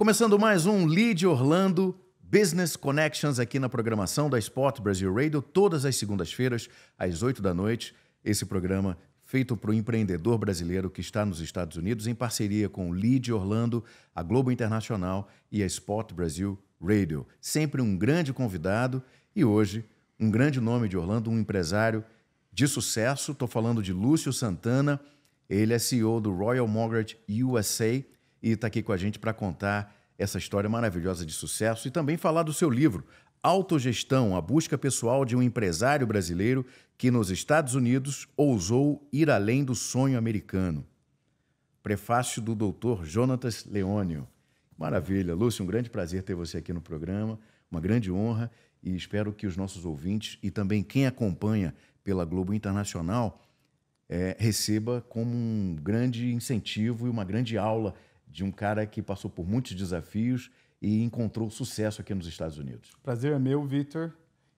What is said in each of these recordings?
Começando mais um Lead Orlando Business Connections aqui na programação da Sport Brasil Radio, todas as segundas-feiras, às 8 da noite. Esse programa feito para o empreendedor brasileiro que está nos Estados Unidos, em parceria com o Lead Orlando, a Globo Internacional e a Sport Brasil Radio. Sempre um grande convidado e hoje um grande nome de Orlando, um empresário de sucesso. Estou falando de Lúcio Santana. Ele é CEO do Royal Mortgage USA e está aqui com a gente para contar essa história maravilhosa de sucesso e também falar do seu livro, Autogestão, a busca pessoal de um empresário brasileiro que nos Estados Unidos ousou ir além do sonho americano. Prefácio do Dr. Jonatas Leônio. Maravilha. Lúcio, um grande prazer ter você aqui no programa, uma grande honra e espero que os nossos ouvintes e também quem acompanha pela Globo Internacional receba como um grande incentivo e uma grande aula de um cara que passou por muitos desafios e encontrou sucesso aqui nos Estados Unidos. Prazer é meu, Vitor.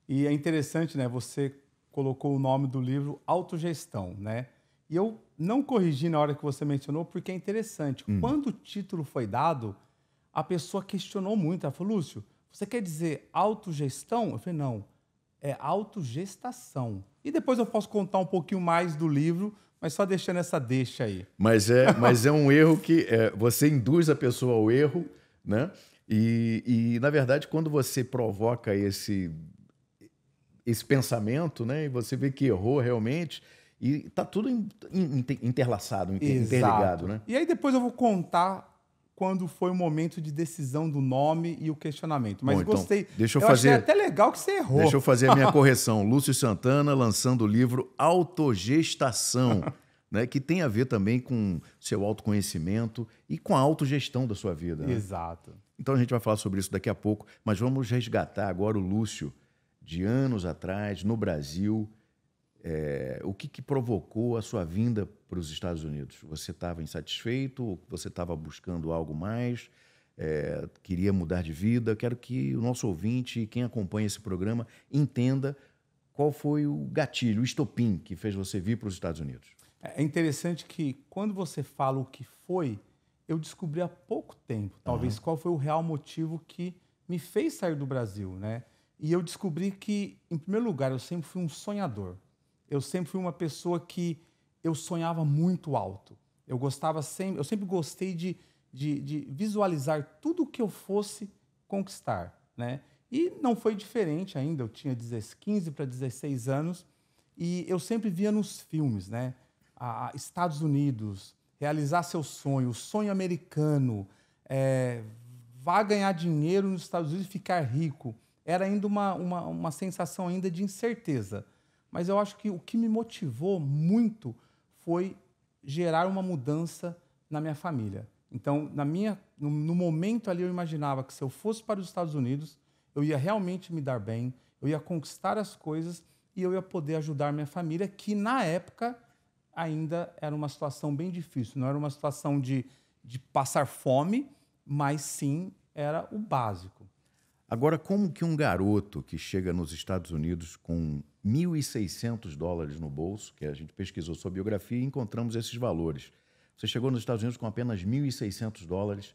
E é interessante, né? Você colocou o nome do livro Autogestão, né? E eu não corrigi na hora que você mencionou, porque é interessante. Quando o título foi dado, a pessoa questionou muito. Ela falou, Lúcio, você quer dizer autogestão? Eu falei, não, é autogestação. E depois eu posso contar um pouquinho mais do livro, mas só deixando essa deixa aí. Mas é um erro que você induz a pessoa ao erro, né? E na verdade, quando você provoca esse pensamento, né? E você vê que errou realmente, e está tudo interlaçado, interligado, né? E aí depois eu vou contar quando foi o momento de decisão do nome e o questionamento. Mas bom, gostei. Então, deixa eu achei até legal que você errou. Deixa eu fazer a minha correção. Lúcio Santana lançando o livro Autogestação, né, que tem a ver também com seu autoconhecimento e com a autogestão da sua vida. Né? Exato. Então a gente vai falar sobre isso daqui a pouco, mas vamos resgatar agora o Lúcio de anos atrás, no Brasil. O que provocou a sua vinda para os Estados Unidos? Você estava insatisfeito? Ou você estava buscando algo mais? Queria mudar de vida? Quero que o nosso ouvinte e quem acompanha esse programa entenda qual foi o gatilho, o estopim que fez você vir para os Estados Unidos. É interessante que quando você fala o que foi, eu descobri há pouco tempo, talvez, qual foi o real motivo que me fez sair do Brasil, né? E eu descobri que, em primeiro lugar, eu sempre fui um sonhador. Eu sempre fui uma pessoa que eu sonhava muito alto. Eu sempre gostei de visualizar tudo o que eu fosse conquistar, né? E não foi diferente ainda. Eu tinha 15 para 16 anos e eu sempre via nos filmes, né? Estados Unidos, realizar seu sonho, o sonho americano, vá ganhar dinheiro nos Estados Unidos e ficar rico. Era ainda uma sensação ainda de incerteza. Mas eu acho que o que me motivou muito foi gerar uma mudança na minha família. Então, no momento ali, eu imaginava que se eu fosse para os Estados Unidos, eu ia realmente me dar bem, eu ia conquistar as coisas e eu ia poder ajudar minha família, que na época ainda era uma situação bem difícil. Não era uma situação de passar fome, mas sim era o básico. Agora, como que um garoto que chega nos Estados Unidos com $1.600 no bolso, que a gente pesquisou sua biografia e encontramos esses valores. Você chegou nos Estados Unidos com apenas $1.600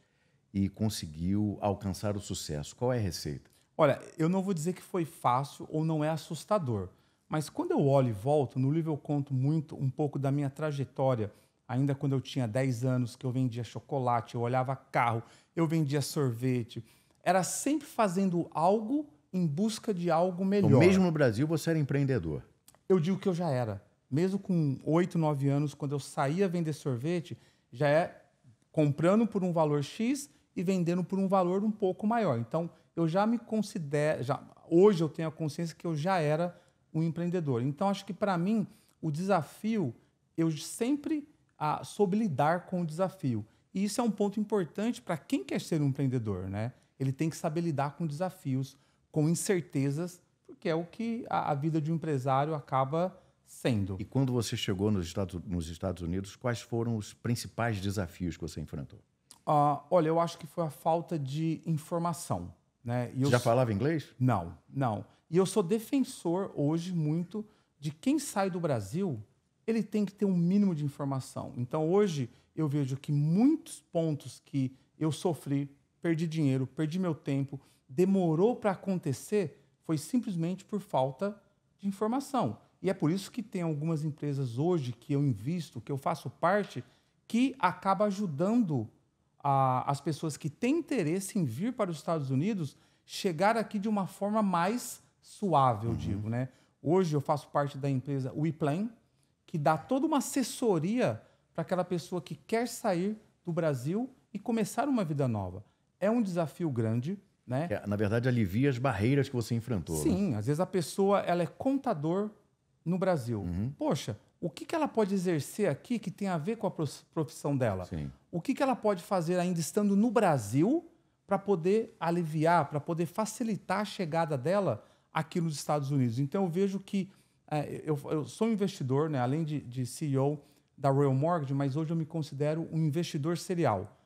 e conseguiu alcançar o sucesso. Qual é a receita? Olha, eu não vou dizer que foi fácil ou não é assustador, mas quando eu olho e volto, no livro eu conto um pouco da minha trajetória, ainda quando eu tinha 10 anos, que eu vendia chocolate, eu olhava carro, eu vendia sorvete. Era sempre fazendo algo em busca de algo melhor. Então, mesmo no Brasil, você era empreendedor? Eu digo que eu já era. Mesmo com 8, 9 anos, quando eu saía vender sorvete, já comprando por um valor X e vendendo por um valor um pouco maior. Então, eu já me considero... hoje eu tenho a consciência que eu já era um empreendedor. Então, acho que, para mim, o desafio, eu sempre soube lidar com o desafio. E isso é um ponto importante para quem quer ser um empreendedor, né? Ele tem que saber lidar com desafios, com incertezas, porque é o que a vida de um empresário acaba sendo. E quando você chegou nos Estados Unidos, quais foram os principais desafios que você enfrentou? Olha, eu acho que foi a falta de informação. Né? Você já falava inglês? Não. E eu sou defensor hoje muito de quem sai do Brasil, ele tem que ter um mínimo de informação. Então, hoje, eu vejo que muitos pontos que eu sofri perdi dinheiro, perdi meu tempo, demorou para acontecer, foi simplesmente por falta de informação. E é por isso que tem algumas empresas hoje que eu invisto, que eu faço parte, que acaba ajudando as pessoas que têm interesse em vir para os Estados Unidos chegar aqui de uma forma mais suave, eu digo, né? Hoje eu faço parte da empresa WePlan, que dá toda uma assessoria para aquela pessoa que quer sair do Brasil e começar uma vida nova. É um desafio grande, né? Na verdade, alivia as barreiras que você enfrentou. Sim, né? às vezes a pessoa ela é contador no Brasil. Poxa, o que ela pode exercer aqui que tem a ver com a profissão dela? Sim. O que ela pode fazer ainda estando no Brasil para poder aliviar, para poder facilitar a chegada dela aqui nos Estados Unidos? Então, eu vejo que eu sou um investidor, né, além de CEO da Royal Mortgage, mas hoje eu me considero um investidor serial.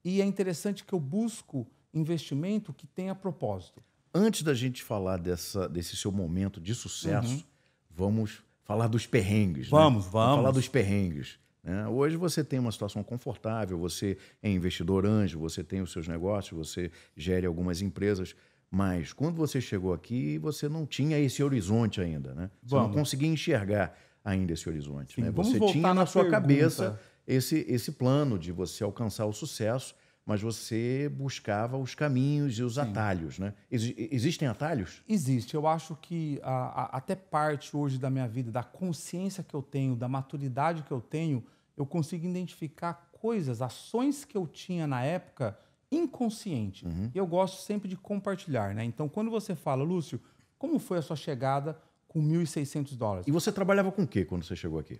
E é interessante que eu busco investimento que tenha propósito. Antes da gente falar desse seu momento de sucesso, vamos falar dos perrengues. Vamos. Vamos falar dos perrengues. Né? Hoje você tem uma situação confortável, você é investidor anjo, você tem os seus negócios, você gere algumas empresas, mas quando você chegou aqui, você não tinha esse horizonte ainda, né? Você não conseguia enxergar ainda esse horizonte. Sim, né? vamos Você voltar tinha na na sua pergunta. cabeça esse plano de você alcançar o sucesso, mas você buscava os caminhos e os atalhos. Né? Existem atalhos? Existe. Eu acho que até parte hoje da minha vida, da consciência que eu tenho, da maturidade que eu tenho, eu consigo identificar coisas, ações que eu tinha na época inconsciente. E eu gosto sempre de compartilhar. Né? Então, quando você fala, Lúcio, como foi a sua chegada com $1.600? E você trabalhava com o quê quando você chegou aqui?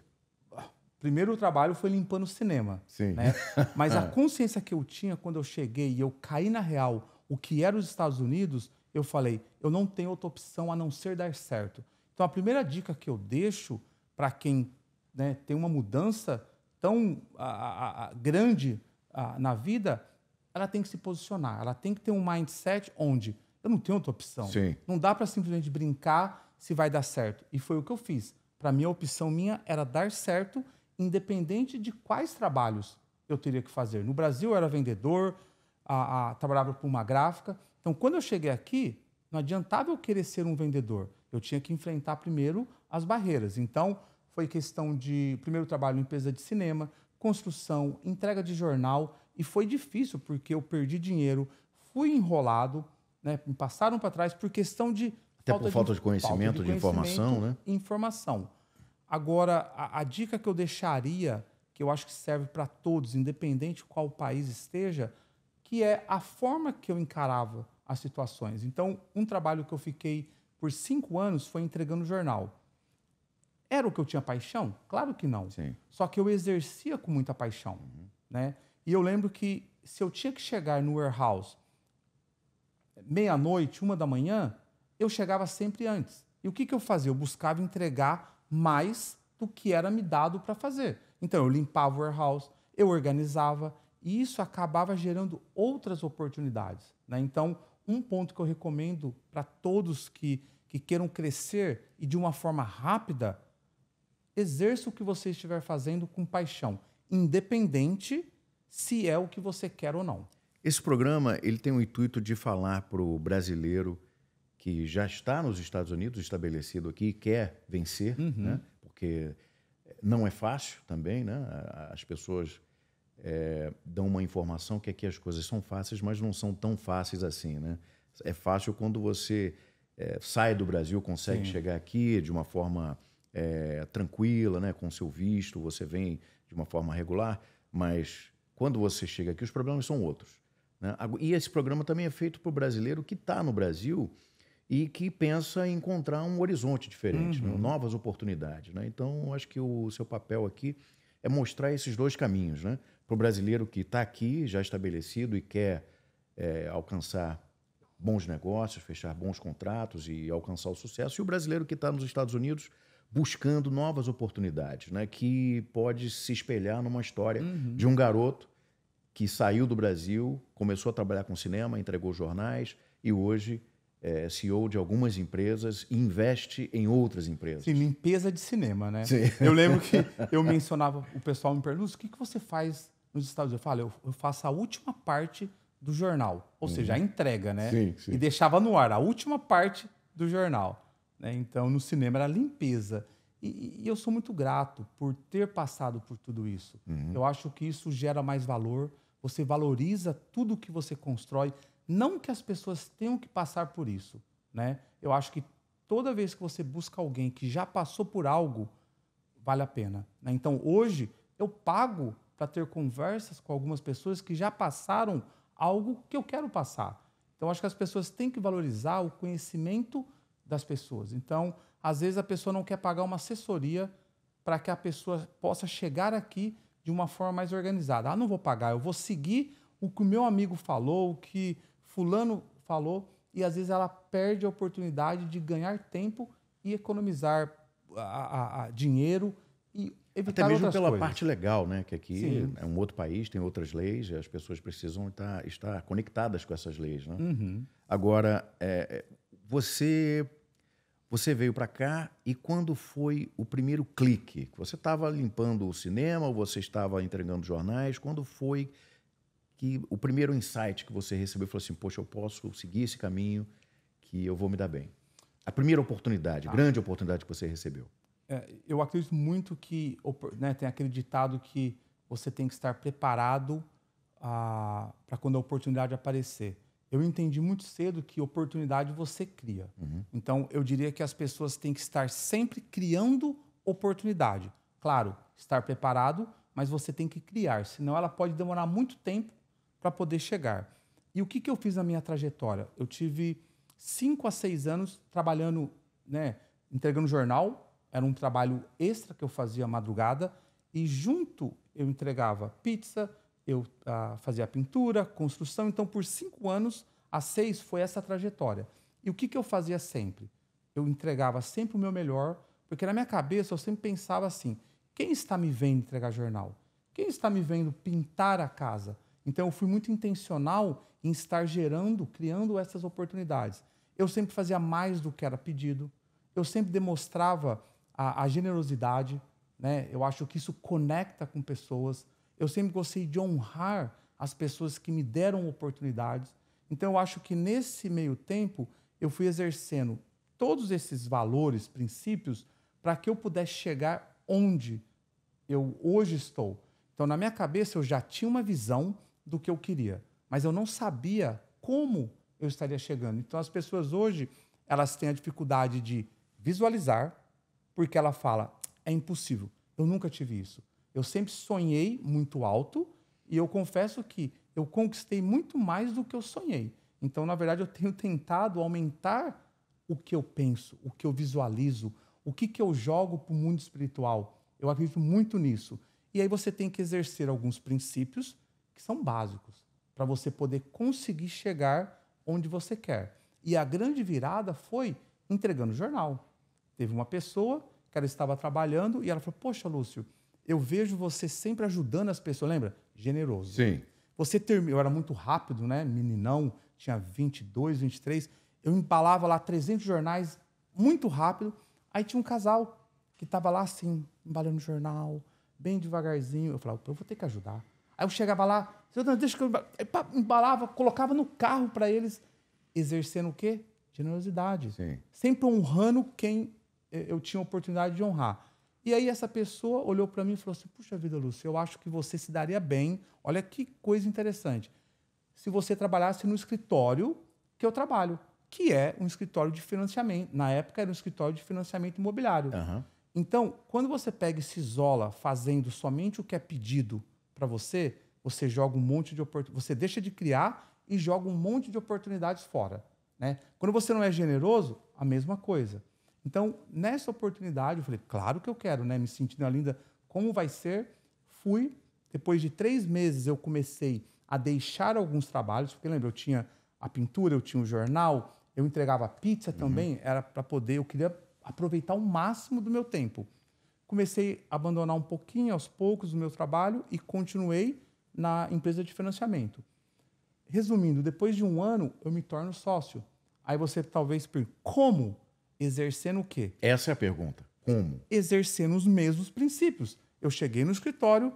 Primeiro trabalho foi limpando o cinema. Sim. Né? Mas a consciência que eu tinha quando eu cheguei e eu caí na real o que era os Estados Unidos, eu falei, eu não tenho outra opção a não ser dar certo. Então, a primeira dica que eu deixo para quem, né, tem uma mudança tão grande na vida, ela tem que se posicionar, ela tem que ter um mindset onde eu não tenho outra opção. Sim. Não dá para simplesmente brincar se vai dar certo. E foi o que eu fiz. Para mim, a opção minha era dar certo, independente de quais trabalhos eu teria que fazer. No Brasil, eu era vendedor, trabalhava para uma gráfica. Então, quando eu cheguei aqui, não adiantava eu querer ser um vendedor. Eu tinha que enfrentar primeiro as barreiras. Então, foi questão de, primeiro trabalho em empresa de cinema, construção, entrega de jornal. E foi difícil, porque eu perdi dinheiro, fui enrolado, né, me passaram para trás por questão de... Até por falta de conhecimento, de informação, né? Informação. Agora, a dica que eu deixaria, que eu acho que serve para todos, independente de qual país esteja, que é a forma que eu encarava as situações. Então, um trabalho que eu fiquei por 5 anos foi entregando jornal. Era o que eu tinha paixão? Claro que não. Sim. Só que eu exercia com muita paixão. Né? E eu lembro que se eu tinha que chegar no warehouse meia-noite, 1h, eu chegava sempre antes. E o que eu fazia? Eu buscava entregar mais do que era me dado para fazer. Então, eu limpava o warehouse, eu organizava, e isso acabava gerando outras oportunidades. Né? Então, um ponto que eu recomendo para todos que queiram crescer e de uma forma rápida, exerça o que você estiver fazendo com paixão, independente se é o que você quer ou não. Esse programa ele tem o intuito de falar para o brasileiro que já está nos Estados Unidos, estabelecido aqui, e quer vencer, né? Porque não é fácil também, né? As pessoas dão uma informação que aqui as coisas são fáceis, mas não são tão fáceis assim, né? É fácil quando você sai do Brasil, consegue chegar aqui de uma forma tranquila, né? Com seu visto, você vem de uma forma regular, mas quando você chega aqui, os problemas são outros. Né? E esse programa também é feito para o brasileiro que está no Brasil e que pensa em encontrar um horizonte diferente, né? Novas oportunidades. Né? Então, acho que o seu papel aqui é mostrar esses dois caminhos. Né? Para o brasileiro que está aqui, já estabelecido e quer alcançar bons negócios, fechar bons contratos e alcançar o sucesso, e o brasileiro que está nos Estados Unidos buscando novas oportunidades, né? Que pode se espelhar numa história de um garoto que saiu do Brasil, começou a trabalhar com cinema, entregou jornais e hoje é CEO de algumas empresas e investe em outras empresas. Sim, limpeza de cinema, né? Sim. Eu lembro que eu mencionava, o pessoal me pergunta, o que você faz nos Estados Unidos? Eu falo, eu faço a última parte do jornal, ou seja, a entrega, né? Sim, sim. E deixava no ar a última parte do jornal, né? Então, no cinema era a limpeza. E eu sou muito grato por ter passado por tudo isso. Eu acho que isso gera mais valor, você valoriza tudo que você constrói, não que as pessoas tenham que passar por isso, né? Eu acho que toda vez que você busca alguém que já passou por algo, vale a pena, né? Então, hoje, eu pago para ter conversas com algumas pessoas que já passaram algo que eu quero passar. Então, acho que as pessoas têm que valorizar o conhecimento das pessoas. Então, às vezes, a pessoa não quer pagar uma assessoria para que a pessoa possa chegar aqui de uma forma mais organizada. Ah, não vou pagar, eu vou seguir o que o meu amigo falou, o que fulano falou, e às vezes ela perde a oportunidade de ganhar tempo e economizar dinheiro e evitar Até mesmo outras pela coisas. parte legal, né? Que aqui Sim. é um outro país, tem outras leis, e as pessoas precisam estar conectadas com essas leis, né? Agora, você veio para cá e quando foi o primeiro clique? Você estava limpando o cinema ou você estava entregando jornais? Quando foi que o primeiro insight que você recebeu falou assim, poxa, eu posso seguir esse caminho que eu vou me dar bem? A primeira oportunidade, grande oportunidade que você recebeu. Eu acredito muito que, né, tem aquele ditado que você tem que estar preparado para quando a oportunidade aparecer. Eu entendi muito cedo que oportunidade você cria. Então, eu diria que as pessoas têm que estar sempre criando oportunidade. Claro, estar preparado, mas você tem que criar, senão ela pode demorar muito tempo para poder chegar. E o que eu fiz na minha trajetória? Eu tive 5 a 6 anos trabalhando, né, entregando jornal, era um trabalho extra que eu fazia à madrugada, e junto eu entregava pizza, eu fazia pintura, construção. Então, por 5 anos, a 6 foi essa trajetória. E o que eu fazia sempre? Eu entregava sempre o meu melhor, porque na minha cabeça eu sempre pensava assim, quem está me vendo entregar jornal? Quem está me vendo pintar a casa? Então, eu fui muito intencional em estar gerando, criando essas oportunidades. Eu sempre fazia mais do que era pedido, eu sempre demonstrava a generosidade, né? Eu acho que isso conecta com pessoas. Eu sempre gostei de honrar as pessoas que me deram oportunidades. Então, eu acho que nesse meio tempo, eu fui exercendo todos esses valores, princípios, para que eu pudesse chegar onde eu hoje estou. Então, na minha cabeça, eu já tinha uma visão do que eu queria, mas eu não sabia como eu estaria chegando. Então, as pessoas hoje, elas têm a dificuldade de visualizar, porque ela fala, é impossível, eu nunca tive isso. Eu sempre sonhei muito alto e eu confesso que eu conquistei muito mais do que eu sonhei. Então, na verdade, eu tenho tentado aumentar o que eu penso, o que eu visualizo, o que eu jogo para o mundo espiritual. Eu acredito muito nisso. E aí você tem que exercer alguns princípios que são básicos para você poder conseguir chegar onde você quer. E a grande virada foi entregando jornal. Teve uma pessoa que ela estava trabalhando e ela falou, poxa, Lúcio, eu vejo você sempre ajudando as pessoas, lembra? Generoso. Sim. Eu era muito rápido, né? Meninão, tinha 22, 23. Eu embalava lá 300 jornais muito rápido. Aí tinha um casal que estava lá assim, embalando jornal, bem devagarzinho. Eu falava, eu vou ter que ajudar. Aí eu chegava lá, deixa que eu embalava, colocava no carro para eles, exercendo o quê? Generosidade. Sim. Sempre honrando quem eu tinha a oportunidade de honrar. E aí essa pessoa olhou para mim e falou assim, puxa vida, Lúcio, eu acho que você se daria bem. Olha que coisa interessante. Se você trabalhasse no escritório que eu trabalho, que é um escritório de financiamento. Na época era um escritório de financiamento imobiliário. Então, quando você pega e se isola fazendo somente o que é pedido para você, você joga um monte de oportunidades. Você deixa de criar e joga um monte de oportunidades fora, né? Quando você não é generoso, a mesma coisa. Então, nessa oportunidade, eu falei, claro que eu quero, né? Me sentindo linda, como vai ser? Fui. Depois de 3 meses, eu comecei a deixar alguns trabalhos, porque lembra, eu tinha a pintura, eu tinha o jornal, eu entregava pizza também, era para poder, eu queria aproveitar o máximo do meu tempo. Comecei a abandonar um pouquinho, aos poucos, o meu trabalho e continuei na empresa de financiamento. Resumindo, depois de 1 ano, eu me torno sócio. Aí você talvez pergunte, como? Exercendo o quê? Essa é a pergunta. Como? Exercendo os mesmos princípios. Eu cheguei no escritório,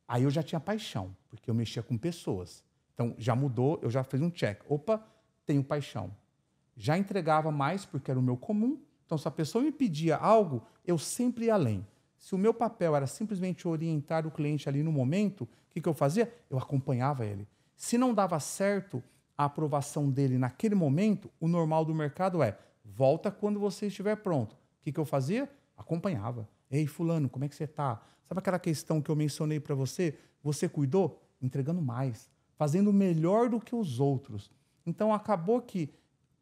aí eu já tinha paixão, porque eu mexia com pessoas. Então, já mudou, eu já fiz um check. Opa, tenho paixão. Já entregava mais porque era o meu comum. Então, se a pessoa me pedia algo, eu sempre ia além. Se o meu papel era simplesmente orientar o cliente ali no momento, o que eu fazia? Eu acompanhava ele. Se não dava certo a aprovação dele naquele momento, o normal do mercado é volta quando você estiver pronto. O que eu fazia? Acompanhava. Ei, fulano, como é que você está? Sabe aquela questão que eu mencionei para você? Você cuidou? Entregando mais. Fazendo melhor do que os outros. Então, acabou que,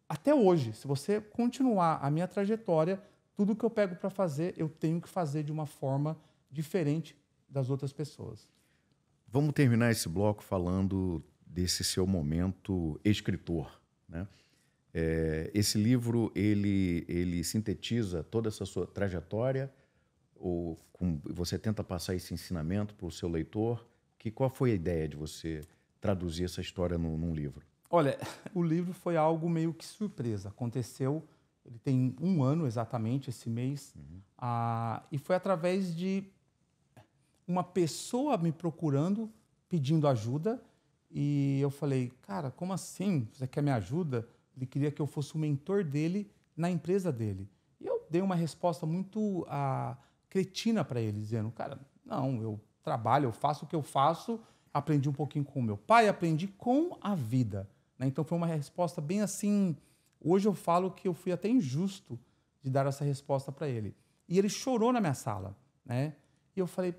até hoje, se você continuar a minha trajetória, tudo que eu pego para fazer, eu tenho que fazer de uma forma diferente das outras pessoas. Vamos terminar esse bloco falando desse seu momento escritor, né? Esse livro, ele sintetiza toda essa sua trajetória, ou você tenta passar esse ensinamento para o seu leitor? Qual foi a ideia de você traduzir essa história num livro? Olha, o livro foi algo meio que surpresa. Aconteceu, ele tem 1 ano exatamente, esse mês, e foi através de uma pessoa me procurando, pedindo ajuda, e eu falei, cara, como assim? Você quer minha ajuda? Ele queria que eu fosse o mentor dele na empresa dele. E eu dei uma resposta muito cretina para ele, dizendo, cara, não, eu trabalho, eu faço o que eu faço, aprendi um pouquinho com o meu pai, aprendi com a vida. Né? Então foi uma resposta bem assim. Hoje eu falo que eu fui até injusto de dar essa resposta para ele. E ele chorou na minha sala. Né? E eu falei,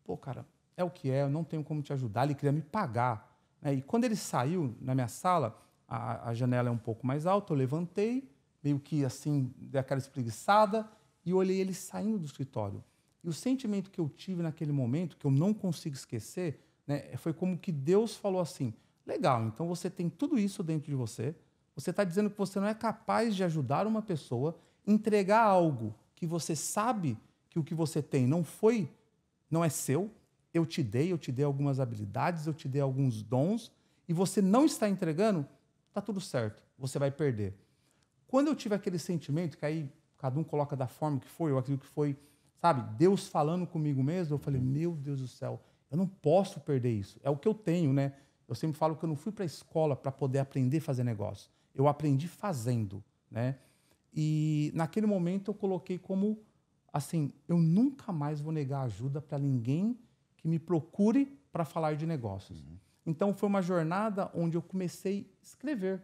pô, cara, é o que é, eu não tenho como te ajudar, ele queria me pagar. Né? E quando ele saiu na minha sala, a janela é um pouco mais alta, eu levantei, meio que assim, dei aquela espreguiçada e olhei ele saindo do escritório. E o sentimento que eu tive naquele momento, que eu não consigo esquecer, né, foi como que Deus falou assim, legal, então você tem tudo isso dentro de você, você está dizendo que você não é capaz de ajudar uma pessoa, entregar algo que você sabe que o que você tem não é seu, eu te dei algumas habilidades, eu te dei alguns dons, e você não está entregando, está tudo certo, você vai perder. Quando eu tive aquele sentimento, que aí cada um coloca da forma que foi, eu acredito que foi, sabe, Deus falando comigo mesmo, eu falei, meu Deus do céu, eu não posso perder isso, é o que eu tenho, né? Eu sempre falo que eu não fui para a escola para poder aprender a fazer negócio, eu aprendi fazendo, né? E naquele momento eu coloquei como, assim, eu nunca mais vou negar ajuda para ninguém que me procure para falar de negócios. Então, foi uma jornada onde eu comecei a escrever.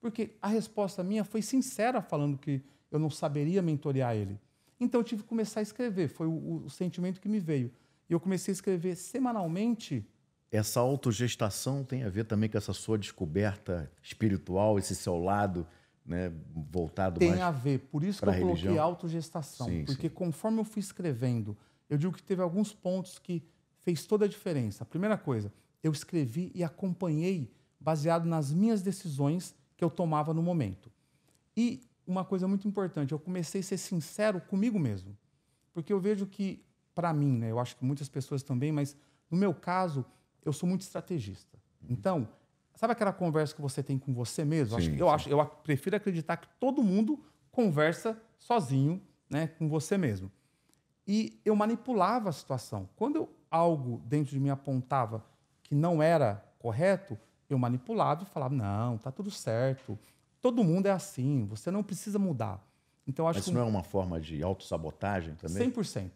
Porque a resposta minha foi sincera, falando que eu não saberia mentorear ele. Então, eu tive que começar a escrever. Foi o sentimento que me veio. E eu comecei a escrever semanalmente. Essa autogestação tem a ver também com essa sua descoberta espiritual, esse seu lado, né, voltado mais Tem a ver. Por isso que eu coloquei autogestação. Sim, porque sim. conforme eu fui escrevendo, eu digo que teve alguns pontos que fez toda a diferença. A primeira coisa, eu escrevi e acompanhei baseado nas minhas decisões que eu tomava no momento. E uma coisa muito importante, eu comecei a ser sincero comigo mesmo. Porque eu vejo que, para mim, né, eu acho que muitas pessoas também, mas no meu caso, eu sou muito estrategista. Então, sabe aquela conversa que você tem com você mesmo? Sim, Eu prefiro acreditar que todo mundo conversa sozinho, né, com você mesmo. E eu manipulava a situação. Quando algo dentro de mim apontava que não era correto, eu manipulava e falava, não, tá tudo certo, todo mundo é assim, você não precisa mudar. Então, acho Mas isso não é uma forma de autossabotagem também? 100%,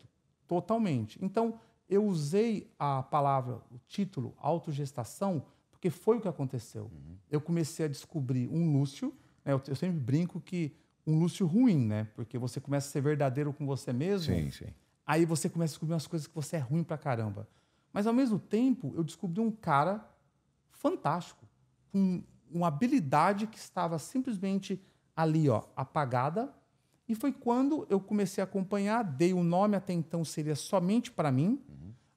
totalmente. Então, eu usei a palavra, o título, autogestação, porque foi o que aconteceu. Eu comecei a descobrir um Lúcio, né, eu sempre brinco que um Lúcio ruim, né? Porque você começa a ser verdadeiro com você mesmo, Sim, sim. aí você começa a descobrir umas coisas que você é ruim pra caramba. Mas, ao mesmo tempo, eu descobri um cara fantástico, com uma habilidade que estava simplesmente ali, ó, apagada. E foi quando eu comecei a acompanhar, dei o nome, até então seria somente para mim.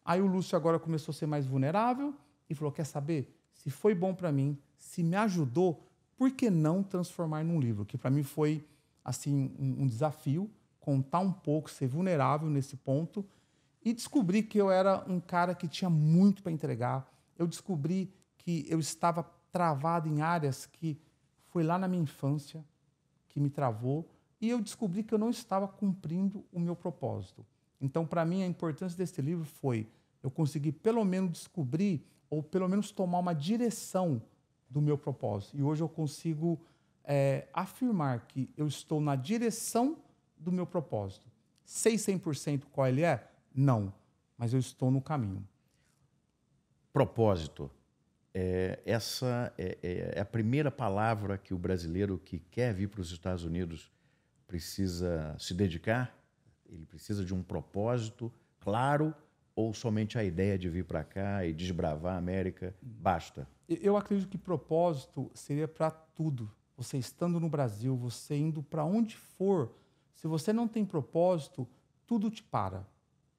Aí o Lúcio agora começou a ser mais vulnerável e falou, quer saber? Se foi bom para mim, se me ajudou, por que não transformar num livro? Que para mim foi assim um desafio, contar um pouco, ser vulnerável nesse ponto e descobri que eu era um cara que tinha muito para entregar. Eu descobri que eu estava travado em áreas que foi lá na minha infância que me travou e eu descobri que eu não estava cumprindo o meu propósito. Então, para mim, a importância desse livro foi eu conseguir, pelo menos, descobrir ou pelo menos tomar uma direção do meu propósito. E hoje eu consigo afirmar que eu estou na direção do meu propósito. Sei 100% qual ele é? Não, mas eu estou no caminho. Propósito. Essa é a primeira palavra que o brasileiro que quer vir para os Estados Unidos precisa se dedicar? Ele precisa de um propósito claro ou somente a ideia de vir para cá e desbravar a América basta? Eu acredito que propósito seria para tudo. Você estando no Brasil, você indo para onde for, se você não tem propósito, tudo te para,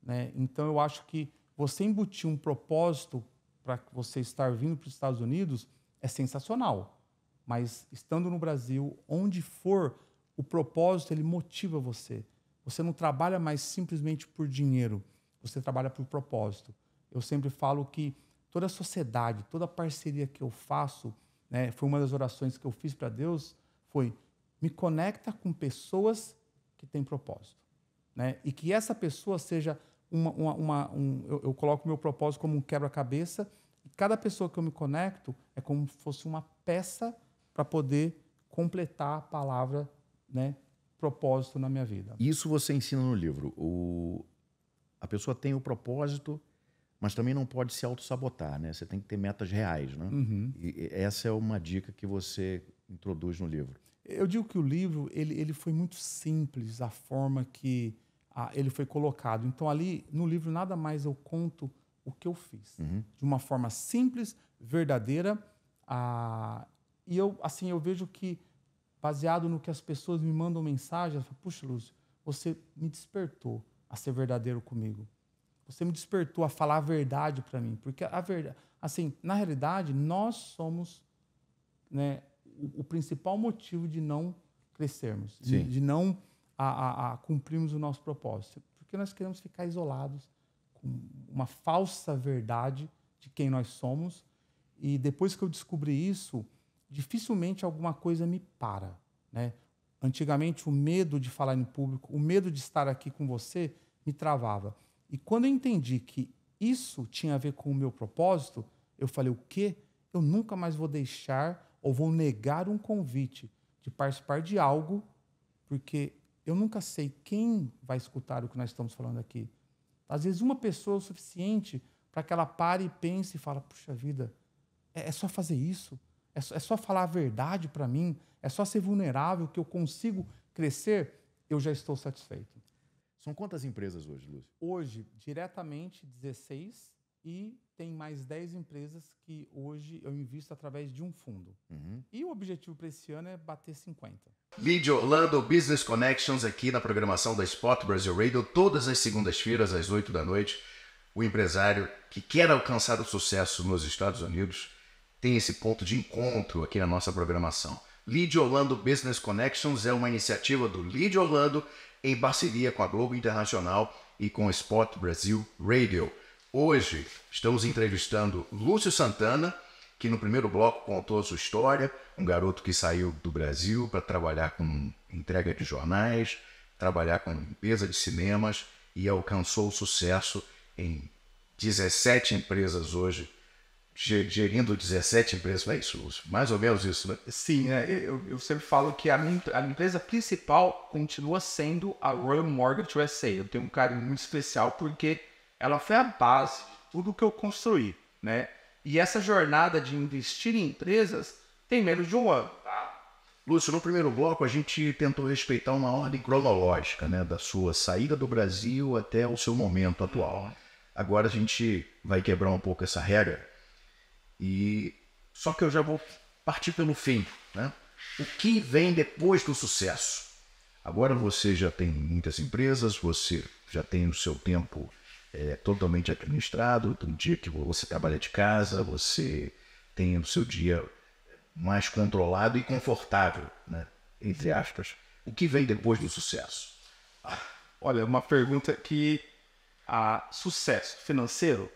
né? Então eu acho que você embutir um propósito para você estar vindo para os Estados Unidos é sensacional. Mas estando no Brasil, onde for, o propósito ele motiva você. Você não trabalha mais simplesmente por dinheiro, você trabalha por propósito. Eu sempre falo que toda a sociedade, toda a parceria que eu faço, né, foi uma das orações que eu fiz para Deus, foi me conecta com pessoas que têm propósito, né? E que essa pessoa seja eu coloco o meu propósito como um quebra-cabeça, e cada pessoa que eu me conecto é como se fosse uma peça para poder completar a palavra, né, propósito na minha vida. Isso você ensina no livro. A pessoa tem o propósito, mas também não pode se autossabotar, né? Você tem que ter metas reais, né? Uhum. E essa é uma dica que você introduz no livro. Eu digo que o livro ele foi muito simples, a forma que ele foi colocado. Então, ali no livro, nada mais eu conto o que eu fiz. De uma forma simples, verdadeira. E eu vejo que, baseado no que as pessoas me mandam mensagem, eu falo, puxa, Lúcio, você me despertou a ser verdadeiro comigo. Você me despertou a falar a verdade para mim. Porque a verdade, assim, na realidade, nós somos, né, o principal motivo de não crescermos, de não cumprirmos o nosso propósito. Porque nós queremos ficar isolados com uma falsa verdade de quem nós somos. E depois que eu descobri isso, dificilmente alguma coisa me para, né? Antigamente, o medo de falar em público, o medo de estar aqui com você, me travava. E quando eu entendi que isso tinha a ver com o meu propósito, eu falei, o quê? Eu nunca mais vou deixar ou vou negar um convite de participar de algo, porque eu nunca sei quem vai escutar o que nós estamos falando aqui. Às vezes, uma pessoa é o suficiente para que ela pare e pense e fale, puxa vida, é só fazer isso? É só falar a verdade para mim? É só ser vulnerável que eu consigo crescer? Eu já estou satisfeito. São quantas empresas hoje, Lúcio? Hoje, diretamente, 16, e tem mais 10 empresas que hoje eu invisto através de um fundo. E o objetivo para esse ano é bater 50. Lead Orlando Business Connections aqui na programação da Sport Brasil Radio, todas as segundas-feiras, às 8 da noite. O empresário que quer alcançar o sucesso nos Estados Unidos tem esse ponto de encontro aqui na nossa programação. Lead Orlando Business Connections é uma iniciativa do Lead Orlando em parceria com a Globo Internacional e com o Sport Brasil Radio. Hoje estamos entrevistando Lúcio Santana, que no primeiro bloco contou a sua história, um garoto que saiu do Brasil para trabalhar com entrega de jornais, trabalhar com limpeza de cinemas e alcançou o sucesso em 17 empresas hoje, gerindo 17 empresas. É isso, Lúcio? Mais ou menos isso, né? Sim, eu sempre falo que a minha empresa principal continua sendo a Royal Mortgage USA. Eu tenho um carinho muito especial porque ela foi a base de tudo que eu construí, né? E essa jornada de investir em empresas tem menos de um ano. Tá? Lúcio, no primeiro bloco a gente tentou respeitar uma ordem cronológica, né? Da sua saída do Brasil até o seu momento atual. Agora a gente vai quebrar um pouco essa regra. Só que eu já vou partir pelo fim, né? O que vem depois do sucesso? Agora você já tem muitas empresas, você já tem o seu tempo totalmente administrado, tem um dia que você trabalha de casa, você tem o seu dia mais controlado e confortável, né? Entre aspas. O que vem depois do sucesso? Olha, uma pergunta que... sucesso financeiro...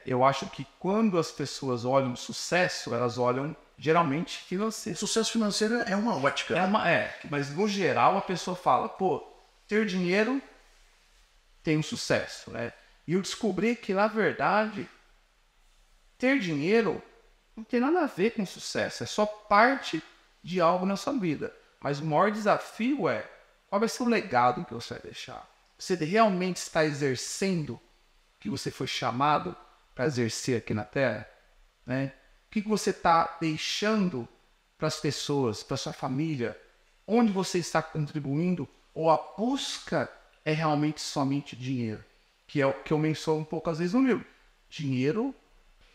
eu acho que quando as pessoas olham sucesso, elas olham geralmente financeiro. Sucesso financeiro é uma ótica. Mas no geral a pessoa fala, pô, ter dinheiro tem um sucesso, né? E eu descobri que, na verdade, ter dinheiro não tem nada a ver com sucesso. É só parte de algo na sua vida. Mas o maior desafio é qual vai ser o legado que você vai deixar. Você realmente está exercendo o que você foi chamado para exercer aqui na Terra? Né? O que você está deixando para as pessoas, para sua família? Onde você está contribuindo? Ou a busca é realmente somente dinheiro? Que é o que eu menciono um pouco às vezes no livro. Dinheiro.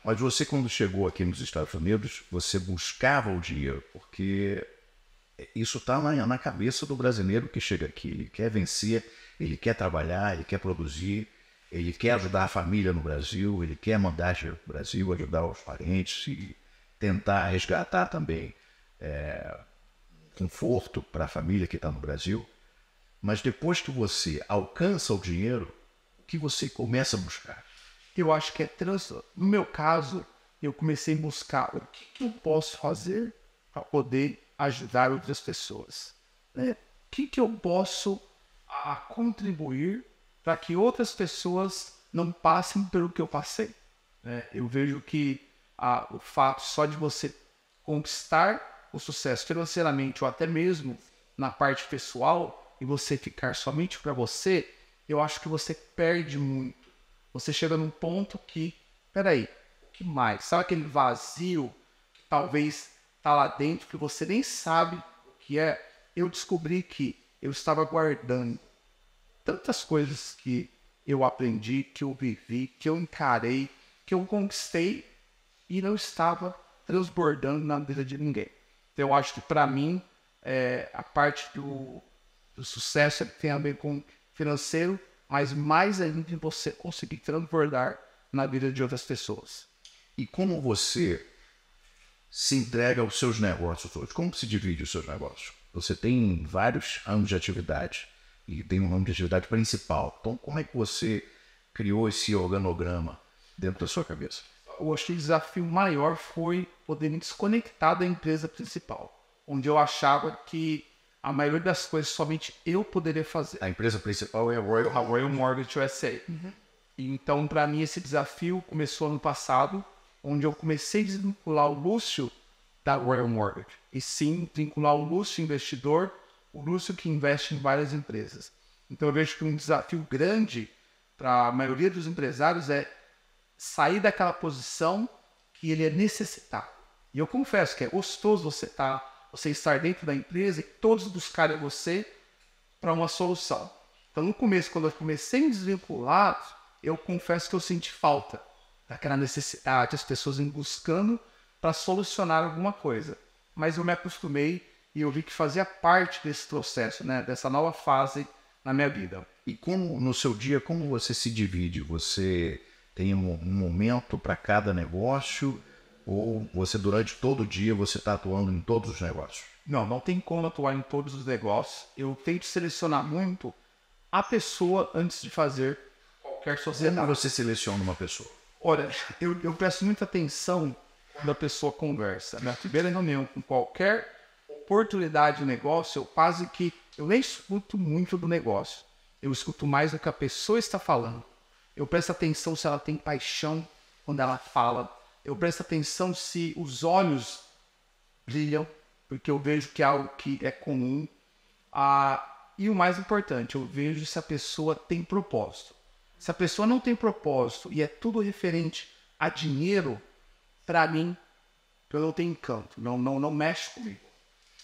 Mas você, quando chegou aqui nos Estados Unidos, você buscava o dinheiro, porque isso está na cabeça do brasileiro que chega aqui. Ele quer vencer, ele quer trabalhar, ele quer produzir, ele quer ajudar a família no Brasil, ele quer mandar dinheiro para o Brasil, ajudar os parentes e tentar resgatar também conforto para a família que está no Brasil. Mas depois que você alcança o dinheiro, o que você começa a buscar? Eu acho que no meu caso, eu comecei a buscar o que eu posso fazer para poder ajudar outras pessoas. Né? O que eu posso contribuir para que outras pessoas não passem pelo que eu passei. Né? Eu vejo que o fato só de você conquistar o sucesso financeiramente ou até mesmo na parte pessoal e você ficar somente para você, eu acho que você perde muito. Você chega num ponto que, peraí, o que mais? Sabe aquele vazio que talvez está lá dentro que você nem sabe o que é? Eu descobri que eu estava guardando tantas coisas que eu aprendi, que eu vivi, que eu encarei, que eu conquistei e não estava transbordando na vida de ninguém. Então, eu acho que para mim a parte do sucesso tem a ver com financeiro, mas mais ainda de você conseguir transbordar na vida de outras pessoas. E como você se entrega aos seus negócios hoje? Como se divide os seus negócios? Você tem vários ramos de atividade e tem um ramo de atividade principal. Então, como é que você criou esse organograma dentro da sua cabeça? Eu acho que o desafio maior foi poder me desconectar da empresa principal, onde eu achava que a maioria das coisas somente eu poderia fazer. A empresa principal é a Royal Mortgage USA. Então, para mim, esse desafio começou ano passado, onde eu comecei a desvincular o Lúcio da Royal Mortgage. E sim, vincular o Lúcio investidor, o Lúcio que investe em várias empresas. Então, eu vejo que um desafio grande para a maioria dos empresários é sair daquela posição que ele é necessitado. E eu confesso que é gostoso você estar dentro da empresa e todos buscarem você para uma solução. Então, no começo, quando eu comecei a me desvincular, eu confesso que eu senti falta daquela necessidade, as pessoas me buscando para solucionar alguma coisa. Mas eu me acostumei e eu vi que fazia parte desse processo, né, dessa nova fase na minha vida. E como no seu dia, como você se divide? Você tem um momento para cada negócio? Ou você, durante todo o dia, você está atuando em todos os negócios? Não tem como atuar em todos os negócios. Eu tento selecionar muito a pessoa antes de fazer qualquer sociedade. Como você seleciona uma pessoa? Olha, eu presto muita atenção quando a pessoa conversa. Na primeira reunião, com qualquer oportunidade de negócio, eu nem escuto muito do negócio. Eu escuto mais do que a pessoa está falando. Eu presto atenção se ela tem paixão quando ela fala. Eu presto atenção se os olhos brilham, porque eu vejo que é algo que é comum. E o mais importante, eu vejo se a pessoa tem propósito. Se a pessoa não tem propósito e é tudo referente a dinheiro, para mim, eu não tenho encanto, não mexe comigo.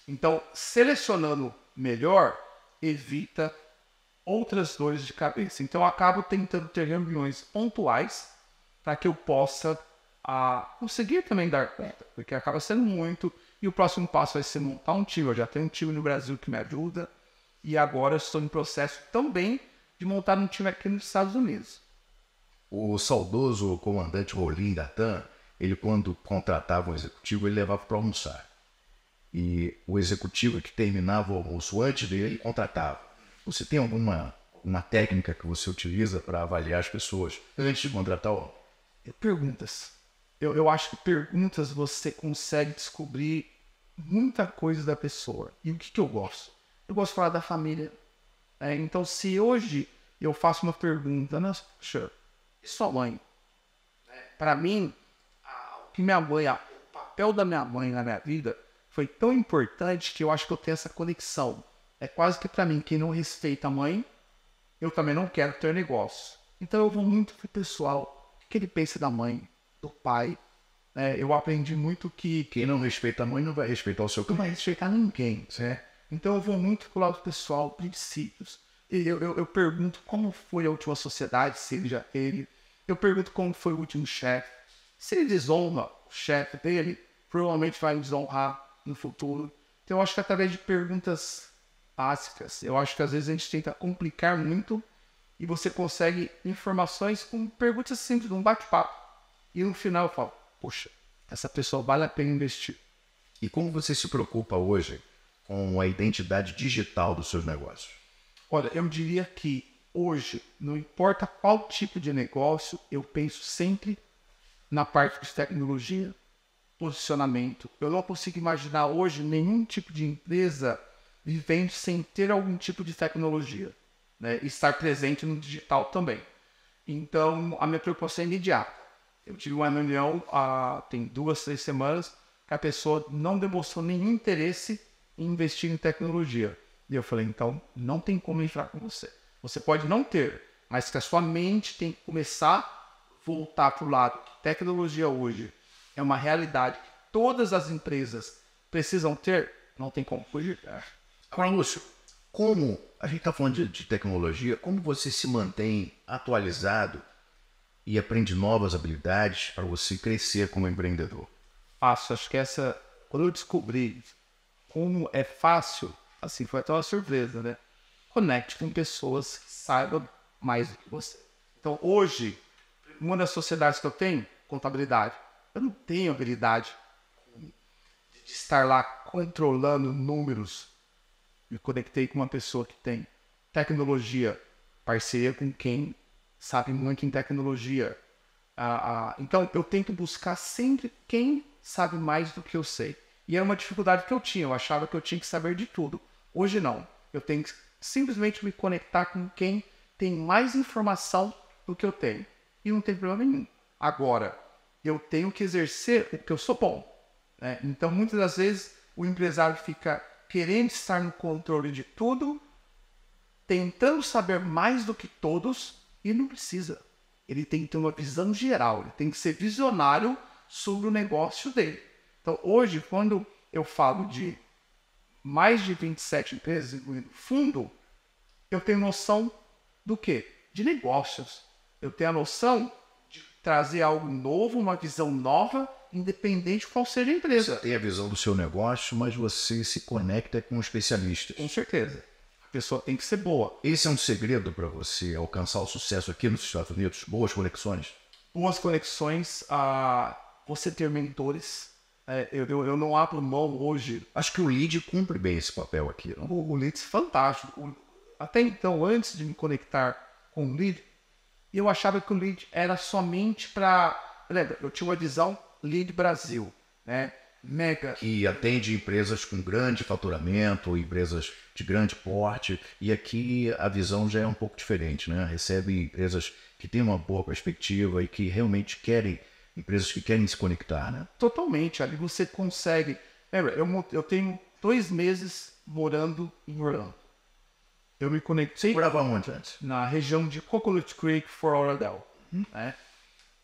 Então, selecionando melhor, evita outras dores de cabeça. Então, eu acabo tentando ter reuniões pontuais para que eu possa conseguir também dar conta, porque acaba sendo muito, e o próximo passo vai ser montar um time. Eu já tenho um time no Brasil que me ajuda, e agora eu estou em processo também de montar um time aqui nos Estados Unidos. O saudoso comandante Rolim da TAM, ele quando contratava um executivo, ele levava para almoçar. E o executivo que terminava o almoço antes dele, contratava. Você tem alguma técnica que você utiliza para avaliar as pessoas antes de contratar o... Perguntas. Eu acho que perguntas você consegue descobrir muita coisa da pessoa. E o que eu gosto? Eu gosto de falar da família. Então, se hoje eu faço uma pergunta, poxa, e sua mãe. Para mim, o papel da minha mãe na minha vida foi tão importante que eu acho que eu tenho essa conexão. É quase que para mim, quem não respeita a mãe, eu também não quero ter negócio. Então eu vou muito pro pessoal, o que ele pensa da mãe, do pai. Eu aprendi muito que Quem não respeita a mãe não vai respeitar o seu não vai respeitar ninguém, certo? Então eu vou muito pro lado pessoal, princípios. E eu pergunto como foi a última sociedade, se ele já teve. Eu pergunto como foi o último chefe. Se ele desonra o chefe dele, provavelmente vai desonrar no futuro. Então eu acho que através de perguntas básicas, eu acho que às vezes a gente tenta complicar muito e você consegue informações com perguntas simples, um bate-papo. E no final eu falo, poxa, essa pessoa vale a pena investir. E como você se preocupa hoje com a identidade digital dos seus negócios? Olha, eu diria que hoje, não importa qual tipo de negócio, eu penso sempre na parte de tecnologia, posicionamento. Eu não consigo imaginar hoje nenhum tipo de empresa vivendo sem ter algum tipo de tecnologia, né? E estar presente no digital também. Então, a minha preocupação é imediata. Eu tive uma reunião tem 2, 3 semanas que a pessoa não demonstrou nenhum interesse em investir em tecnologia. E eu falei, então, não tem como entrar com você. Você pode não ter, mas que a sua mente tem que começar a voltar para o lado que tecnologia hoje é uma realidade que todas as empresas precisam ter, não tem como fugir. Agora, Lúcio, como a gente está falando de tecnologia, como você se mantém atualizado e aprende novas habilidades para você crescer como empreendedor? Fácil, acho que quando eu descobri como é fácil, assim, foi até uma surpresa, né? Conecte com pessoas que saibam mais do que você. Então, hoje, uma das sociedades que eu tenho, contabilidade, eu não tenho habilidade de estar lá controlando números. Me conectei com uma pessoa que tem tecnologia, parceria com quem sabe muito em tecnologia. Então, eu tento buscar sempre quem sabe mais do que eu sei. E era uma dificuldade que eu tinha. Eu achava que eu tinha que saber de tudo. Hoje, não. Eu tenho que simplesmente me conectar com quem tem mais informação do que eu tenho. E não tem problema nenhum. Agora, eu tenho que exercer o que eu sou bom, né? Então, muitas das vezes, o empresário fica querendo estar no controle de tudo, tentando saber mais do que todos, e não precisa. Ele tem que ter uma visão geral, ele tem que ser visionário sobre o negócio dele. Então, hoje, quando eu falo de mais de 27 empresas, incluindo fundo, eu tenho noção do quê? De negócios. Eu tenho a noção de trazer algo novo, uma visão nova, independente de qual seja a empresa. Você tem a visão do seu negócio, mas você se conecta com especialistas. Com certeza. A pessoa tem que ser boa. Esse é um segredo para você alcançar o sucesso aqui nos Estados Unidos? Boas conexões? Boas conexões, você ter mentores. Eu não abro mão hoje. Acho que o lead cumpre bem esse papel aqui. Não? O lead é fantástico. Até então, antes de me conectar com o lead, eu achava que o lead era somente para... Lembra, eu tinha uma visão lead Brasil, né? Mega. Que atende empresas com grande faturamento, empresas de grande porte, e aqui a visão já é um pouco diferente, né? Recebe empresas que têm uma boa perspectiva e que realmente querem, empresas que querem se conectar, né? Totalmente, ali você consegue... Lembra, eu tenho 2 meses morando em Orlando. Eu me conectei... Morava onde antes? Na região de Coconut Creek, Fort Lauderdale, né?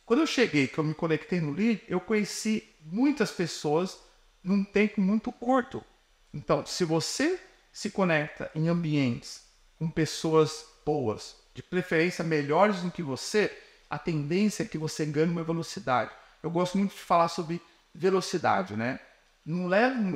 Quando eu cheguei, que eu me conectei no lead, eu conheci muitas pessoas num tempo muito curto. Então, se você se conecta em ambientes com pessoas boas, de preferência melhores do que você, a tendência é que você ganhe uma velocidade. Eu gosto muito de falar sobre velocidade, né?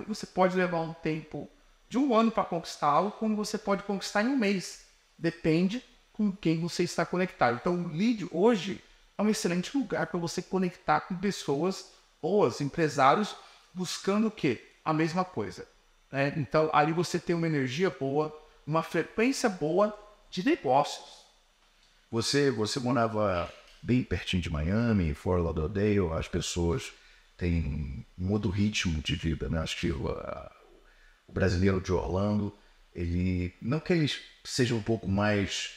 Você pode levar um tempo de 1 ano para conquistar algo, como você pode conquistar em 1 mês. Depende com quem você está conectado. Então, o lead hoje é um excelente lugar para você conectar com pessoas boas, empresários, buscando o quê? A mesma coisa, né? Então, ali você tem uma energia boa, uma frequência boa de negócios. Você morava bem pertinho de Miami, Fort Lauderdale, as pessoas têm um outro ritmo de vida, né? Acho que o brasileiro de Orlando, ele não que ele seja um pouco mais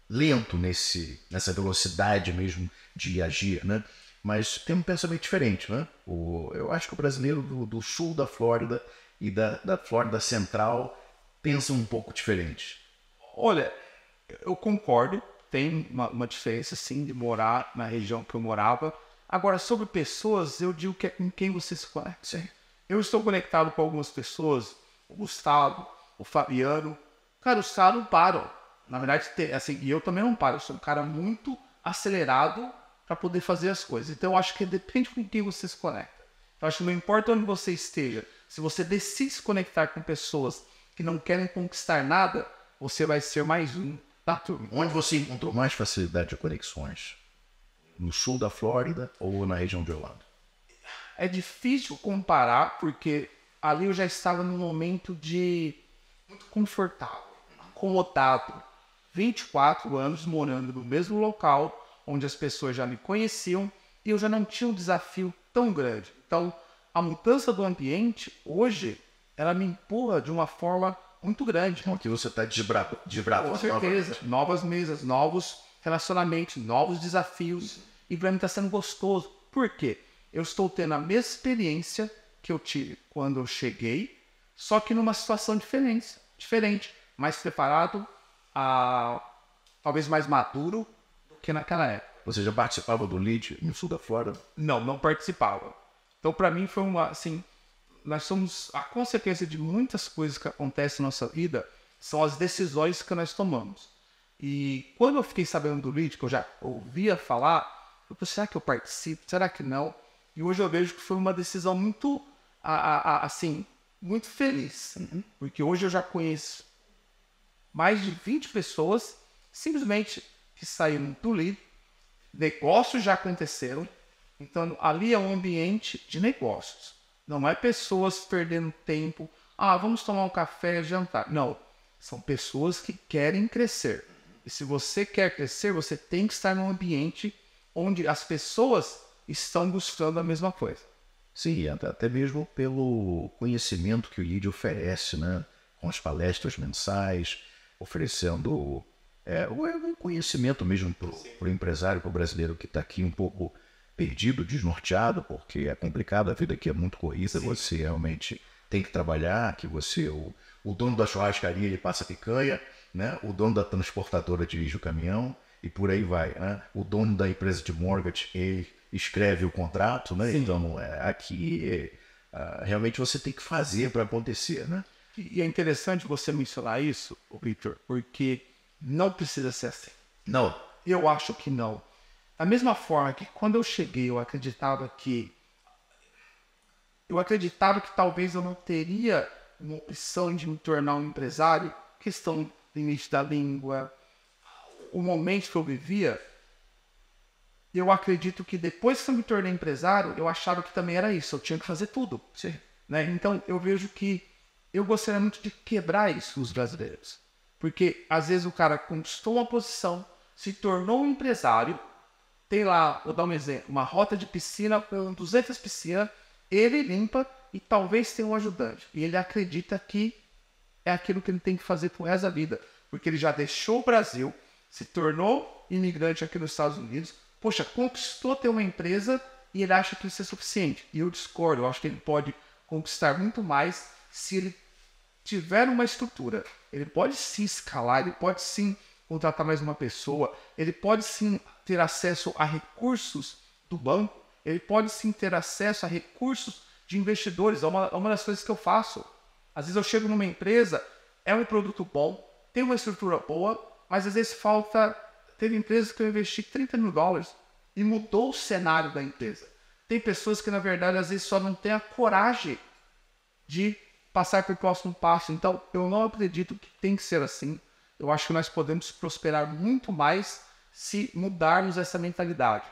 lento nessa velocidade mesmo de agir, né? Mas tem um pensamento diferente, né? Eu acho que o brasileiro do sul da Flórida e da Flórida Central pensa um pouco diferente. Olha, eu concordo, tem uma diferença, sim, de morar na região que eu morava. Agora, sobre pessoas, eu digo que é com quem você se conecta. Sim. Eu estou conectado com algumas pessoas, o Gustavo, o Fabiano. Cara, os caras não param. Na verdade, assim, e eu também não paro. Eu sou um cara muito acelerado para poder fazer as coisas. Então, eu acho que depende com quem você se conecta. Eu acho que não importa onde você esteja, se você decide se conectar com pessoas que não querem conquistar nada, você vai ser mais um da turma. Onde você encontrou mais facilidade de conexões? No sul da Flórida ou na região de Orlando? É difícil comparar, porque ali eu já estava num momento de muito confortável, acomodado. 24 anos morando no mesmo local, onde as pessoas já me conheciam, e eu já não tinha um desafio tão grande. Então, a mudança do ambiente, hoje, ela me empurra de uma forma muito grande. Porque você está desbravando. Com certeza. Novas mesas, novos relacionamentos, novos desafios. E para mim está sendo gostoso. Por quê? Eu estou tendo a mesma experiência que eu tive quando eu cheguei, só que numa situação diferente, mais preparado, talvez mais maduro do que naquela época. Você já participava do LEAD no sul da Flórida? Não participava. Então, para mim, foi assim, nós somos a consequência de muitas coisas que acontecem na nossa vida, são as decisões que nós tomamos. E quando eu fiquei sabendo do LEAD, que eu já ouvia falar, eu falei, será que eu participo? Será que não? E hoje eu vejo que foi uma decisão muito, assim, muito feliz. Porque hoje eu já conheço mais de 20 pessoas simplesmente que saíram do LEAD, negócios já aconteceram. Então, ali é um ambiente de negócios. Não é pessoas perdendo tempo. Vamos tomar um café, jantar. Não. São pessoas que querem crescer. E se você quer crescer, você tem que estar num ambiente onde as pessoas estão buscando a mesma coisa. Sim, até mesmo pelo conhecimento que o LEAD oferece, né? Com as palestras mensais, oferecendo o conhecimento mesmo para o empresário, para o brasileiro que está aqui um pouco perdido, desnorteado, porque é complicado, a vida aqui é muito corrida. Sim. Você realmente tem que trabalhar, que você, o dono da churrascaria, ele passa picanha, né? O dono da transportadora dirige o caminhão e por aí vai, né? O dono da empresa de mortgage, ele escreve o contrato, né? Sim. Então, aqui realmente você tem que fazer para acontecer, né? E é interessante você mencionar isso, Victor, porque não precisa ser assim. Não. Eu acho que não. Da mesma forma que quando eu cheguei, eu acreditava que talvez eu não teria uma opção de me tornar um empresário, questão do limite da língua, o momento que eu vivia. Eu acredito que depois que eu me tornei empresário, eu achava que também era isso, eu tinha que fazer tudo. Sim. Né? Então, eu vejo que eu gostaria muito de quebrar isso nos brasileiros. Porque, às vezes, o cara conquistou uma posição, se tornou um empresário, tem lá, vou dar um exemplo, uma rota de piscina, 200 piscinas, ele limpa e talvez tenha um ajudante. E ele acredita que é aquilo que ele tem que fazer pro resto da vida. Porque ele já deixou o Brasil, se tornou imigrante aqui nos Estados Unidos, poxa, conquistou ter uma empresa e ele acha que isso é suficiente. E eu discordo, eu acho que ele pode conquistar muito mais se ele tiver uma estrutura. Ele pode sim escalar, ele pode sim contratar mais uma pessoa, ele pode sim ter acesso a recursos do banco, ele pode sim ter acesso a recursos de investidores. É uma das coisas que eu faço. Às vezes eu chego numa empresa, é um produto bom, tem uma estrutura boa, mas às vezes falta... Teve empresas que eu investi $30 mil e mudou o cenário da empresa. Tem pessoas que, na verdade, às vezes só não têm a coragem de passar para o próximo passo. Então, eu não acredito que tem que ser assim. Eu acho que nós podemos prosperar muito mais se mudarmos essa mentalidade.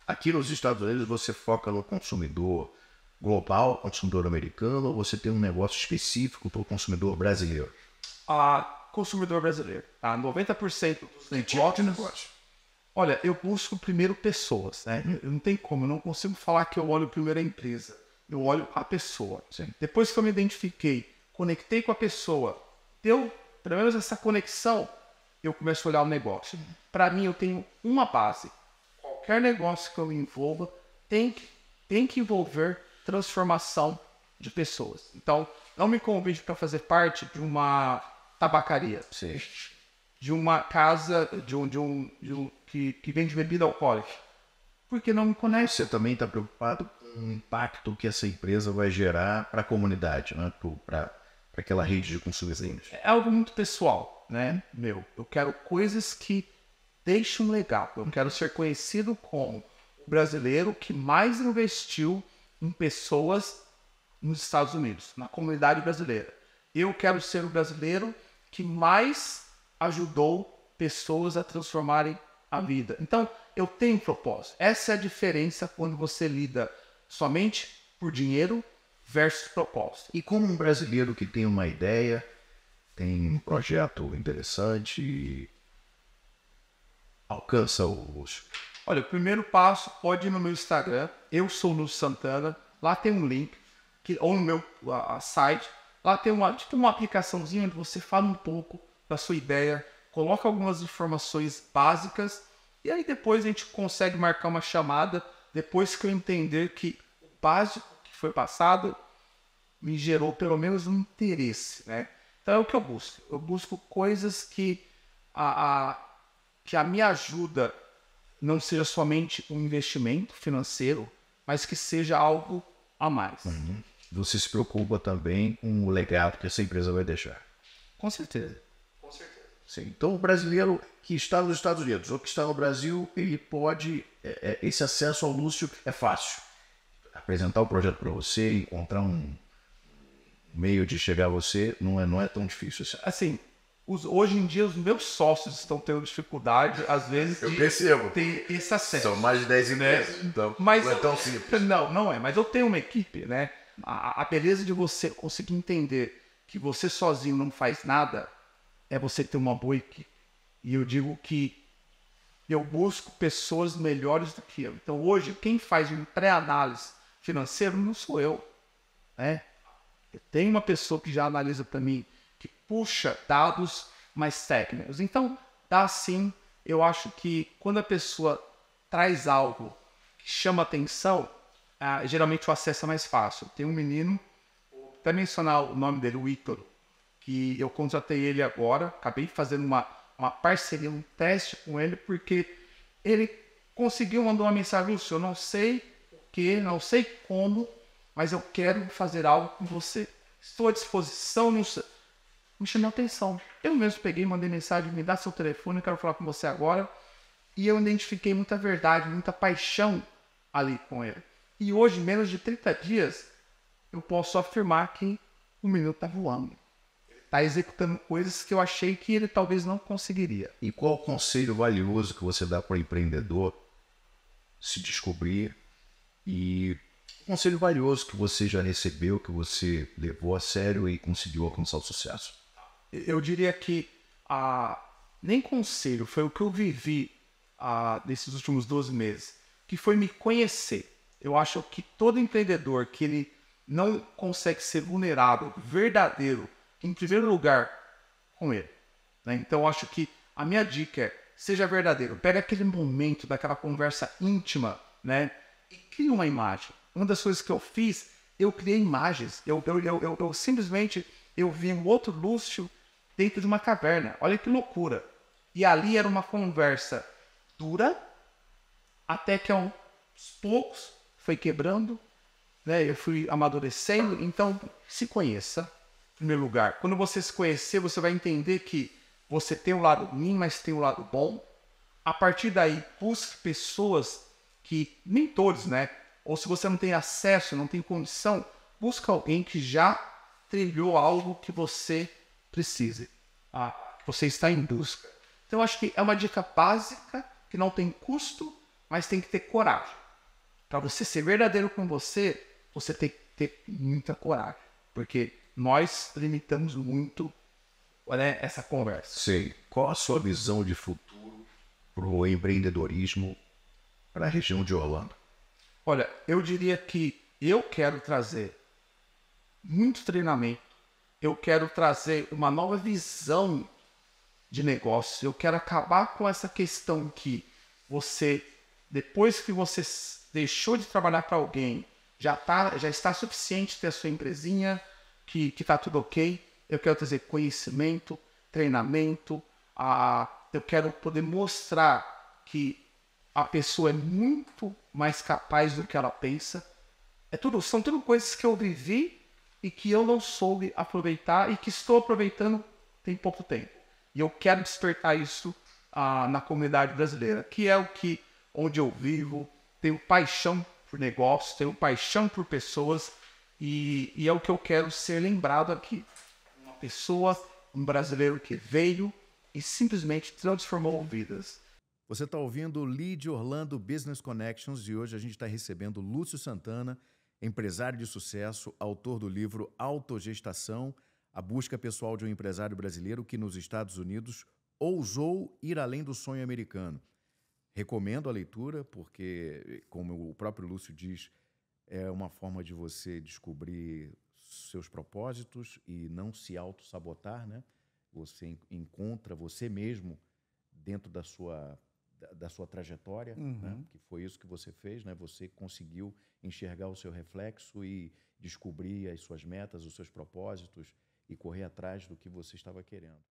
Aqui nos Estados Unidos, você foca no consumidor global, consumidor americano, ou você tem um negócio específico para o consumidor brasileiro? Consumidor brasileiro. 90% dos negócios. Olha, eu busco primeiro pessoas, né? Não tem como, eu não consigo falar que eu olho primeiro a empresa. Eu olho a pessoa. Sim. Depois que eu me identifiquei, conectei com a pessoa, deu pelo menos essa conexão, eu começo a olhar o negócio. Para mim, eu tenho uma base. Qualquer negócio que eu me envolva tem que envolver transformação de pessoas. Então, não me convide para fazer parte de uma tabacaria, Sim. de uma casa que vende bebida alcoólica, porque não me conhece. Você também está preocupado com o impacto que essa empresa vai gerar para a comunidade, né? Para aquela rede de consumidores. É algo muito pessoal, né? Eu quero coisas que deixem um legado. Eu quero ser conhecido como o brasileiro que mais investiu em pessoas nos Estados Unidos, na comunidade brasileira. Eu quero ser o brasileiro que mais ajudou pessoas a transformarem a vida. Então, eu tenho propósito. Essa é a diferença quando você lida somente por dinheiro versus propósito. E como um brasileiro que tem uma ideia, tem um projeto interessante e alcança os... Olha, o primeiro passo, pode ir no meu Instagram, eu sou Lúcio Santana, lá tem um link, ou no meu site, lá tem uma aplicaçãozinha onde você fala um pouco da sua ideia, coloca algumas informações básicas, e aí depois a gente consegue marcar uma chamada, depois que eu entender que o básico que foi passado me gerou pelo menos um interesse, né? Então é o que eu busco. Eu busco coisas que a minha ajuda não seja somente um investimento financeiro, mas que seja algo a mais. Você se preocupa também com o legado que essa empresa vai deixar. Com certeza. Sim. Então, o brasileiro que está nos Estados Unidos ou que está no Brasil, ele pode... esse acesso ao Lúcio é fácil. Apresentar o projeto para você, encontrar um meio de chegar a você, não é tão difícil assim. Assim, hoje em dia os meus sócios estão tendo dificuldade, às vezes, Eu de percebo. ter esse acesso. São mais de 10 empresas, então Mas, não é tão simples. Não é, mas eu tenho uma equipe, né? A beleza de você conseguir entender que você sozinho não faz nada é você ter uma boa equipe. E eu digo que eu busco pessoas melhores do que eu. Então hoje, quem faz uma pré-análise financeira não sou eu, né? Eu tenho uma pessoa que já analisa para mim, que puxa dados mais técnicos. Então, dá sim, eu acho que quando a pessoa traz algo que chama atenção, geralmente o acesso é mais fácil. Tem um menino, vou até mencionar o nome dele, o Ícaro, que eu contratei ele agora, acabei fazendo uma parceria, um teste com ele, porque ele conseguiu mandar uma mensagem: Lúcio, eu não sei o que, não sei como, mas eu quero fazer algo com você. Estou à disposição, me chamou a atenção. Eu mesmo peguei, mandei mensagem: me dá seu telefone, eu quero falar com você agora. E eu identifiquei muita verdade, muita paixão ali com ele. E hoje, em menos de 30 dias, eu posso afirmar que o menino está voando. Está executando coisas que eu achei que ele talvez não conseguiria. E qual o conselho valioso que você dá para o empreendedor se descobrir? E conselho valioso que você já recebeu, que você levou a sério e conseguiu alcançar o sucesso? Eu diria que nem conselho, foi o que eu vivi nesses últimos 12 meses, que foi me conhecer. Eu acho que todo empreendedor que ele não consegue ser vulnerável, verdadeiro, em primeiro lugar com ele, né? Então eu acho que a minha dica é: seja verdadeiro, pega aquele momento daquela conversa íntima, né? E crie uma imagem. Uma das coisas que eu fiz, eu criei imagens. Eu simplesmente vi um outro Lúcio dentro de uma caverna. Olha que loucura. E ali era uma conversa dura, até que aos poucos foi quebrando, né? Eu fui amadurecendo. Então, se conheça, em primeiro lugar. Quando você se conhecer, você vai entender que você tem um lado ruim, mas tem um lado bom. A partir daí, busque pessoas que, mentores, né? Ou se você não tem acesso, não tem condição, busca alguém que já trilhou algo que você precise. Que você está em busca. Então, eu acho que é uma dica básica, que não tem custo, mas tem que ter coragem. Para você ser verdadeiro com você tem que ter muita coragem. Porque nós limitamos muito, né, essa conversa. Sei. Qual a sua visão de futuro para o empreendedorismo para a região de Orlando? Olha, eu diria que eu quero trazer muito treinamento, eu quero trazer uma nova visão de negócio. Eu quero acabar com essa questão que você, depois que você deixou de trabalhar para alguém, já está suficiente ter a sua empresinha, que está tudo ok. Eu quero trazer conhecimento, treinamento, eu quero poder mostrar que a pessoa é muito mais capaz do que ela pensa. São tudo coisas que eu vivi e que eu não soube aproveitar e que estou aproveitando tem pouco tempo. E eu quero despertar isso na comunidade brasileira, que é onde eu vivo, tenho paixão por negócios, tenho paixão por pessoas e é o que eu quero ser lembrado aqui. Uma pessoa, um brasileiro que veio e simplesmente transformou vidas. Você está ouvindo o Lead Orlando Business Connections e hoje a gente está recebendo Lúcio Santana, empresário de sucesso, autor do livro Autogestação, a busca pessoal de um empresário brasileiro que nos Estados Unidos ousou ir além do sonho americano. Recomendo a leitura porque, como o próprio Lúcio diz, é uma forma de você descobrir seus propósitos e não se auto-sabotar, né? Você encontra você mesmo dentro da sua trajetória, né? Que foi isso que você fez, né? Você conseguiu enxergar o seu reflexo e descobrir as suas metas, os seus propósitos e correr atrás do que você estava querendo.